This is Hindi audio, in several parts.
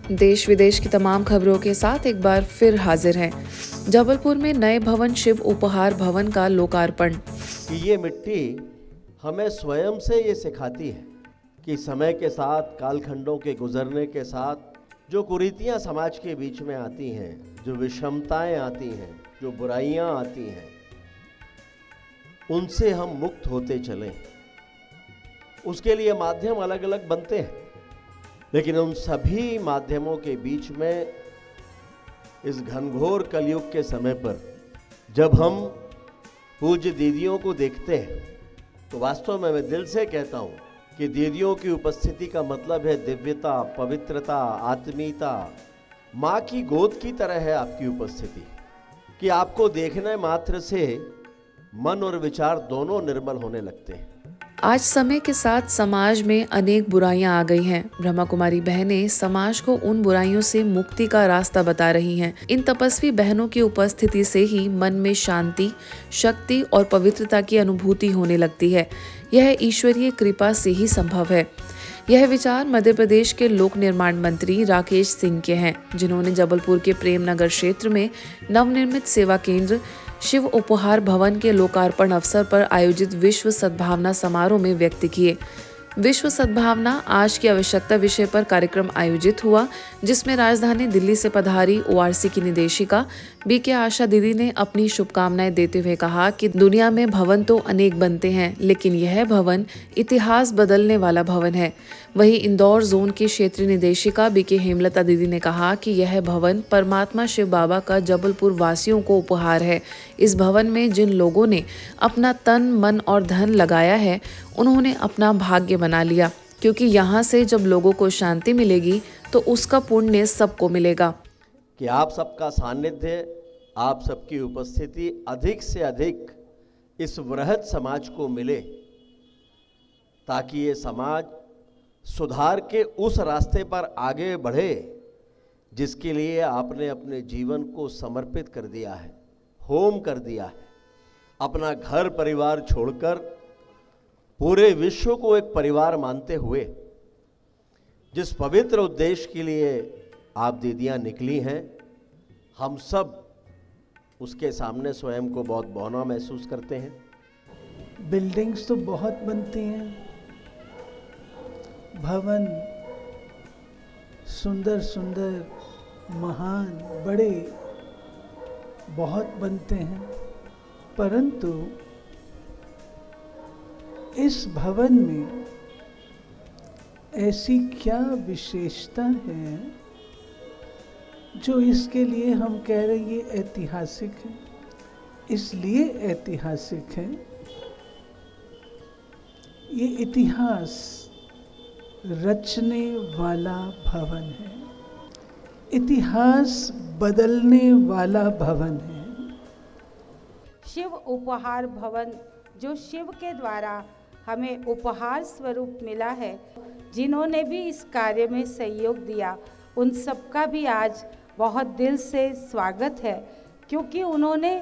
देश विदेश की तमाम खबरों के साथ एक बार फिर हाजिर हैं। जबलपुर में नए भवन शिव उपहार भवन का लोकार्पण। कि ये मिट्टी हमें स्वयं से ये सिखाती है कि समय के साथ, कालखंडों के गुजरने के साथ जो कुरीतियाँ समाज के बीच में आती हैं, जो विषमताएं आती हैं, जो बुराइयां आती हैं, उनसे हम मुक्त होते चलें। उसके लिए माध्यम अलग अलग बनते हैं, लेकिन उन सभी माध्यमों के बीच में इस घनघोर कलयुग के समय पर जब हम पूज्य दीदियों को देखते हैं तो वास्तव में मैं दिल से कहता हूँ कि दीदियों की उपस्थिति का मतलब है दिव्यता, पवित्रता, आत्मीयता। माँ की गोद की तरह है आपकी उपस्थिति, कि आपको देखने मात्र से मन और विचार दोनों निर्मल होने लगते हैं। आज समय के साथ समाज में अनेक बुराइयां आ गई हैं। ब्रह्मा कुमारी बहनें समाज को उन बुराइयों से मुक्ति का रास्ता बता रही हैं। इन तपस्वी बहनों की उपस्थिति से ही मन में शांति, शक्ति और पवित्रता की अनुभूति होने लगती है। यह ईश्वरीय कृपा से ही संभव है। यह विचार मध्य प्रदेश के लोक निर्माण मंत्री राकेश सिंह के हैं, जिन्होंने जबलपुर के प्रेम नगर क्षेत्र में नवनिर्मित सेवा केंद्र शिव उपहार भवन के लोकार्पण अवसर पर आयोजित विश्व सद्भावना समारोह में व्यक्त किए। विश्व सद्भावना आज की आवश्यकता विषय पर कार्यक्रम आयोजित हुआ, जिसमें राजधानी दिल्ली से पधारी ओआरसी की निदेशिका बीके आशा दीदी ने अपनी शुभकामनाएं देते हुए कहा कि दुनिया में भवन तो अनेक बनते हैं, लेकिन यह भवन इतिहास बदलने वाला भवन है। वहीं इंदौर जोन की क्षेत्रीय निदेशिका बीके हेमलता दीदी ने कहा कि यह भवन परमात्मा शिव बाबा का जबलपुर वासियों को उपहार है। इस भवन में जिन लोगों ने अपना तन, मन और धन लगाया है, उन्होंने अपना भाग्य बना लिया, क्योंकि यहाँ से जब लोगों को शांति मिलेगी तो उसका पुण्य सबको मिलेगा। कि आप सबका सानिध्य, आप सबकी उपस्थिति अधिक से अधिक इस वृहद समाज को मिले, ताकि ये समाज सुधार के उस रास्ते पर आगे बढ़े जिसके लिए आपने अपने जीवन को समर्पित कर दिया है, होम कर दिया है। अपना घर परिवार छोड़कर पूरे विश्व को एक परिवार मानते हुए जिस पवित्र उद्देश्य के लिए आप दीदियां निकली हैं, हम सब उसके सामने स्वयं को बहुत बौना महसूस करते हैं। बिल्डिंग्स तो बहुत बनती हैं, भवन सुंदर सुंदर, महान, बड़े बहुत बनते हैं, परंतु इस भवन में ऐसी क्या विशेषता है जो इसके लिए हम कह रहे हैं ये ऐतिहासिक है। इसलिए ऐतिहासिक है, ये इतिहास रचने वाला भवन है, इतिहास बदलने वाला भवन है। शिव उपहार भवन जो शिव के द्वारा हमें उपहार स्वरूप मिला है, जिन्होंने भी इस कार्य में सहयोग दिया, उन सबका भी आज बहुत दिल से स्वागत है, क्योंकि उन्होंने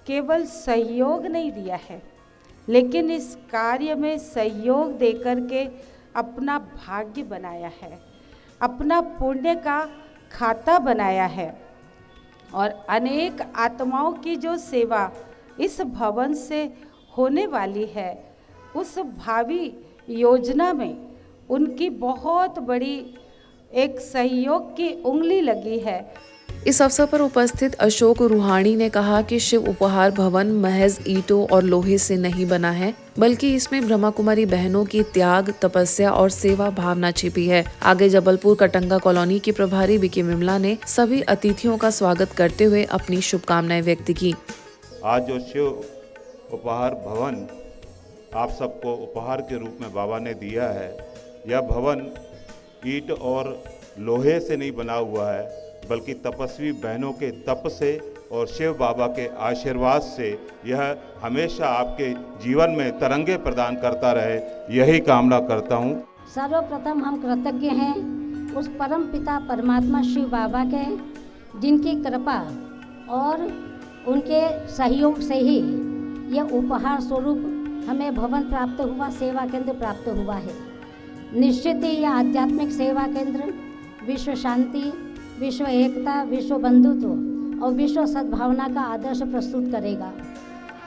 केवल सहयोग नहीं दिया है, लेकिन इस कार्य में सहयोग देकर के अपना भाग्य बनाया है, अपना पुण्य का खाता बनाया है, और अनेक आत्माओं की जो सेवा इस भवन से होने वाली है, उस भावी योजना में उनकी बहुत बड़ी एक सहयोग की उंगली लगी है। इस अवसर पर उपस्थित अशोक रूहानी ने कहा कि शिव उपहार भवन महज ईंटों और लोहे से नहीं बना है, बल्कि इसमें ब्रह्मा कुमारी बहनों की त्याग, तपस्या और सेवा भावना छिपी है। आगे जबलपुर कटंगा कॉलोनी की प्रभारी बीके विमला ने सभी अतिथियों का स्वागत करते हुए अपनी शुभकामनाएं व्यक्त की। आज जो शिव उपहार भवन आप सबको उपहार के रूप में बाबा ने दिया है, यह भवन ईंट और लोहे से नहीं बना हुआ है, बल्कि तपस्वी बहनों के तप से और शिव बाबा के आशीर्वाद से यह हमेशा आपके जीवन में तरंगे प्रदान करता रहे, यही कामना करता हूँ। सर्वप्रथम हम कृतज्ञ हैं उस परम पिता परमात्मा शिव बाबा के, जिनकी कृपा और उनके सहयोग से ही यह उपहार स्वरूप हमें भवन प्राप्त हुआ, सेवा केंद्र प्राप्त हुआ है। निश्चित ही यह आध्यात्मिक सेवा केंद्र विश्व शांति, विश्व एकता, विश्व बंधुत्व और विश्व सद्भावना का आदर्श प्रस्तुत करेगा।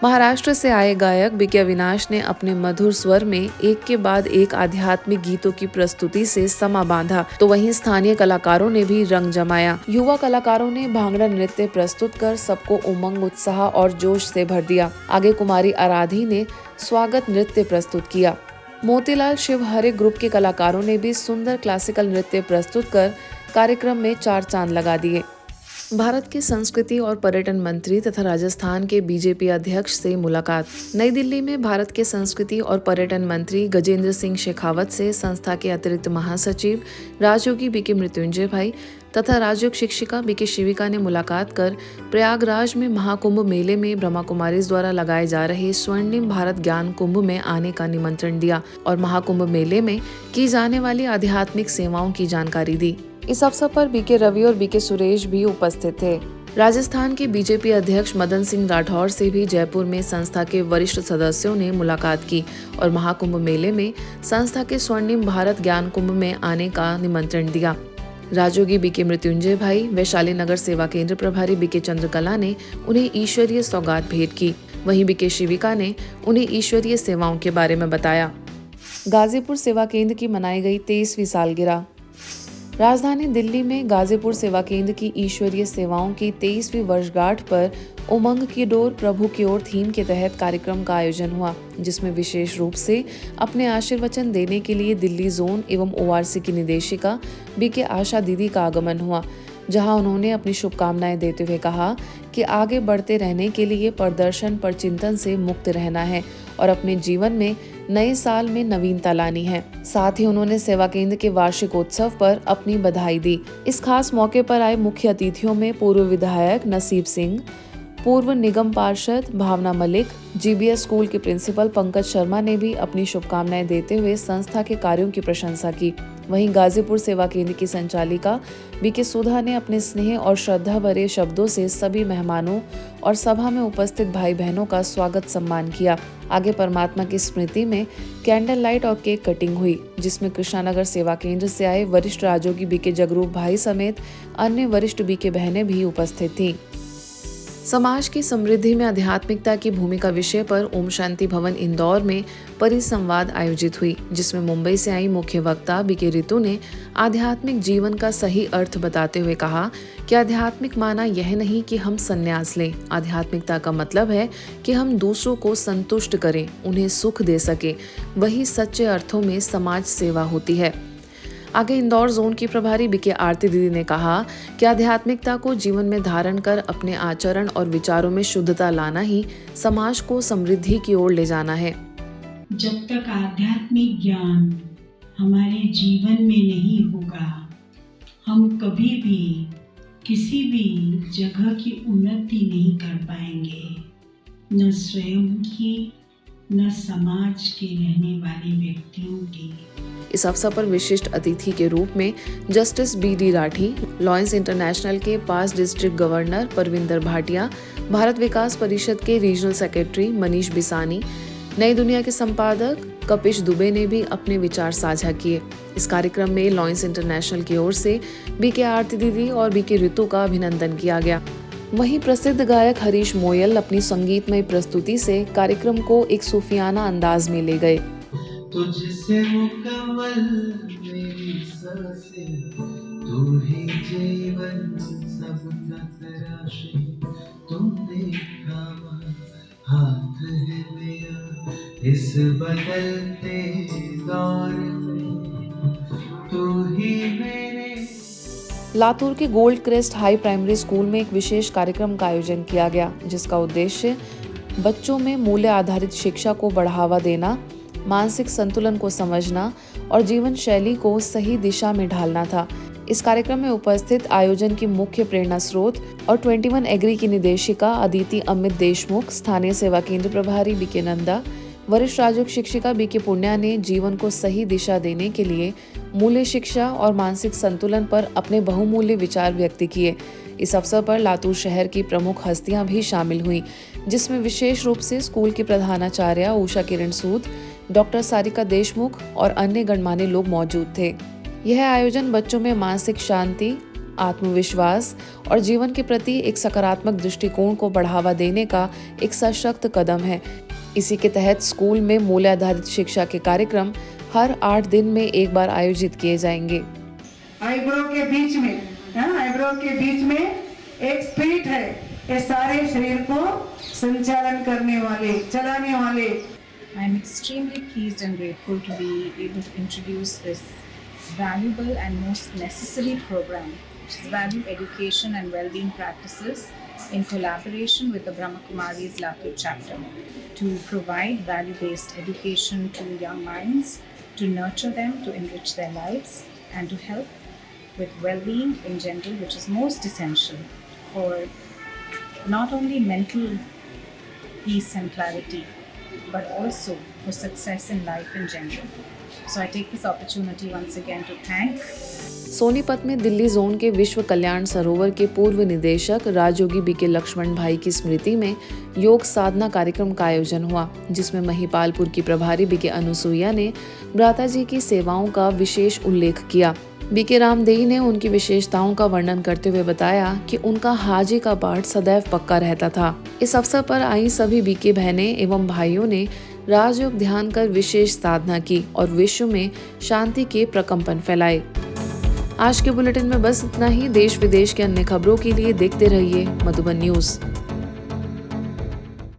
महाराष्ट्र से आए गायक बीके अविनाश ने अपने मधुर स्वर में एक के बाद एक आध्यात्मिक गीतों की प्रस्तुति से समा बांधा, तो वहीं स्थानीय कलाकारों ने भी रंग जमाया। युवा कलाकारों ने भांगड़ा नृत्य प्रस्तुत कर सबको उमंग, उत्साह और जोश से भर दिया। आगे कुमारी आराधी ने स्वागत नृत्य प्रस्तुत किया। मोतीलाल शिवहरे ग्रुप के कलाकारों ने भी सुंदर क्लासिकल नृत्य प्रस्तुत कर कार्यक्रम में 4 चांद लगा दिए। भारत के संस्कृति और पर्यटन मंत्री तथा राजस्थान के बीजेपी अध्यक्ष से मुलाकात। नई दिल्ली में भारत के संस्कृति और पर्यटन मंत्री गजेंद्र सिंह शेखावत से संस्था के अतिरिक्त महासचिव राजयोगी बीके मृत्युंजय भाई तथा राजयोग शिक्षिका बीके शिविका ने मुलाकात कर प्रयागराज में महाकुंभ मेले में ब्रह्मा कुमारीज द्वारा लगाए जा रहे स्वर्णिम भारत ज्ञान कुंभ में आने का निमंत्रण दिया और महाकुंभ मेले में की जाने वाली आध्यात्मिक सेवाओं की जानकारी दी। इस अवसर पर बीके रवि और बीके सुरेश भी उपस्थित थे। राजस्थान के बीजेपी अध्यक्ष मदन सिंह राठौर से भी जयपुर में संस्था के वरिष्ठ सदस्यों ने मुलाकात की और महाकुंभ मेले में संस्था के स्वर्णिम भारत ज्ञान कुंभ में आने का निमंत्रण दिया। राजयोगी बीके मृत्युंजय भाई, वैशाली नगर सेवा केंद्र प्रभारी बीके चंद्रकला ने उन्हें ईश्वरीय सौगात भेंट की। वहीं बीके शिविका ने उन्हें ईश्वरीय सेवाओं के बारे में बताया। गाजीपुर सेवा केंद्र की मनाई गई 23वीं सालगिरह। राजधानी दिल्ली में गाजीपुर सेवा केंद्र की ईश्वरीय सेवाओं की 23वीं वर्षगांठ पर उमंग की डोर प्रभु की ओर थीम के तहत कार्यक्रम का आयोजन हुआ, जिसमें विशेष रूप से अपने आशीर्वचन देने के लिए दिल्ली जोन एवं ओआरसी की निदेशिका बीके आशा दीदी का आगमन हुआ, जहां उन्होंने अपनी शुभकामनाएं देते हुए कहा कि आगे बढ़ते रहने के लिए प्रदर्शन पर चिंतन से मुक्त रहना है और अपने जीवन में नए साल में नवीनता लानी है। साथ ही उन्होंने सेवा केंद्र के वार्षिकोत्सव पर अपनी बधाई दी। इस खास मौके पर आए मुख्य अतिथियों में पूर्व विधायक नसीब सिंह, पूर्व निगम पार्षद भावना मलिक, जीबीएस स्कूल के प्रिंसिपल पंकज शर्मा ने भी अपनी शुभकामनाएं देते हुए संस्था के कार्यों की प्रशंसा की। वहीं गाजीपुर सेवा केंद्र की संचालिका बीके सुधा ने अपने स्नेह और श्रद्धा भरे शब्दों से सभी मेहमानों और सभा में उपस्थित भाई बहनों का स्वागत सम्मान किया। आगे परमात्मा की स्मृति में कैंडल लाइट और केक कटिंग हुई, जिसमें कृष्णानगर सेवा केंद्र से आए वरिष्ठ राजयोगी बीके जगरूप भाई समेत अन्य वरिष्ठ बीके बहनें भी उपस्थित थीं। समाज की समृद्धि में आध्यात्मिकता की भूमिका विषय पर ओम शांति भवन इंदौर में परिसंवाद आयोजित हुई, जिसमें मुंबई से आई मुख्य वक्ता बीके रितु ने आध्यात्मिक जीवन का सही अर्थ बताते हुए कहा कि आध्यात्मिक माना यह नहीं कि हम संन्यास लें। आध्यात्मिकता का मतलब है कि हम दूसरों को संतुष्ट करें, उन्हें सुख दे सके। वही सच्चे अर्थों में समाज सेवा होती है। आगे इंदौर जोन की प्रभारी बीके आरती दीदी ने कहा कि आध्यात्मिकता को जीवन में धारण कर अपने आचरण और विचारों में शुद्धता लाना ही समाज को समृद्धि की ओर ले जाना है। जब तक आध्यात्मिक ज्ञान हमारे जीवन में नहीं होगा, हम कभी भी किसी भी जगह की उन्नति नहीं कर पाएंगे, न स्वयं की न समाज के रहने वाले व्यक्तियों की। इस अवसर पर विशिष्ट अतिथि के रूप में justice BD. Rathi, lions international के पास डिस्ट्रिक्ट गवर्नर परविंदर भाटिया, भारत विकास परिषद के रीजनल सेक्रेटरी मनीष बिसानी, नई दुनिया के संपादक कपिश दुबे ने भी अपने विचार साझा किए। इस कार्यक्रम में लॉयंस इंटरनेशनल की ओर से बीके आरती दीदी और बीके रितु का अभिनंदन किया गया। वहीं प्रसिद्ध गायक हरीश मोयल अपनी संगीतमय प्रस्तुति से कार्यक्रम को एक सूफियाना अंदाज में ले गए। तुझसे मुकम्मल मेरी सांसें, तू ही जीवन सबका तराशे, तुमने थामा हाथ है मेरा इस बदलते दौर में, तू ही मेरे। लातूर के gold crest high primary school में एक विशेष कार्यक्रम का आयोजन किया गया, जिसका उद्देश्य बच्चों में मूल्य आधारित शिक्षा को बढ़ावा देना, मानसिक संतुलन को समझना और जीवन शैली को सही दिशा में ढालना था। इस कार्यक्रम में उपस्थित आयोजन की मुख्य प्रेरणा स्रोत और 21 एग्री की निदेशिका अदिति अमित देशमुख, स्थानीय सेवा केंद्र प्रभारी बीके नंदा, वरिष्ठ राजयोग शिक्षिका बीके पुण्या ने जीवन को सही दिशा देने के लिए मूल्य शिक्षा और मानसिक संतुलन पर अपने बहुमूल्य विचार व्यक्त किए। इस अवसर पर लातूर शहर की प्रमुख हस्तियां भी शामिल हुईं, जिसमें विशेष रूप से स्कूल की प्रधानाचार्य उषा किरण सूद, डॉक्टर सारिका देशमुख और अन्य गणमान्य लोग मौजूद थे। यह आयोजन बच्चों में मानसिक शांति, आत्मविश्वास और जीवन के प्रति एक सकारात्मक दृष्टिकोण को बढ़ावा देने का एक सशक्त कदम है। इसी के तहत स्कूल में मूल्य आधारित शिक्षा के कार्यक्रम हर 8 दिन में एक बार आयोजित किए जाएंगे। आईब्रो के बीच में एक स्पिरिट है, ये सारे शरीर को संचालन करने वाले, चलाने वाले। I am extremely pleased and grateful to be able to introduce this valuable and most necessary program, which is value education and well-being practices in collaboration with the Brahma Kumaris Latur chapter, to provide value-based education to young minds, to nurture them, to enrich their lives, and to help with well-being in general, which is most essential for not only mental peace and clarity, but also for success in life in general. So I take this opportunity once again to thank Sonipat में दिल्ली जोन के विश्व कल्याण सरोवर के पूर्व निदेशक राजयोगी बीके लक्ष्मण भाई की स्मृति में योग साधना कार्यक्रम का आयोजन हुआ, जिसमें महिपालपुर की प्रभारी बीके अनुसुईया ने भ्राता जी की सेवाओं का विशेष उल्लेख किया। बीके रामदेई ने उनकी विशेषताओं का वर्णन करते हुए बताया कि उनका हाजी का पाठ सदैव पक्का रहता था। इस अवसर पर आई सभी बीके बहनें एवं भाइयों ने राजयोग ध्यान कर विशेष साधना की और विश्व में शांति के प्रकंपन फैलाए। आज के बुलेटिन में बस इतना ही। देश विदेश के अन्य खबरों के लिए देखते रहिए मधुबन न्यूज।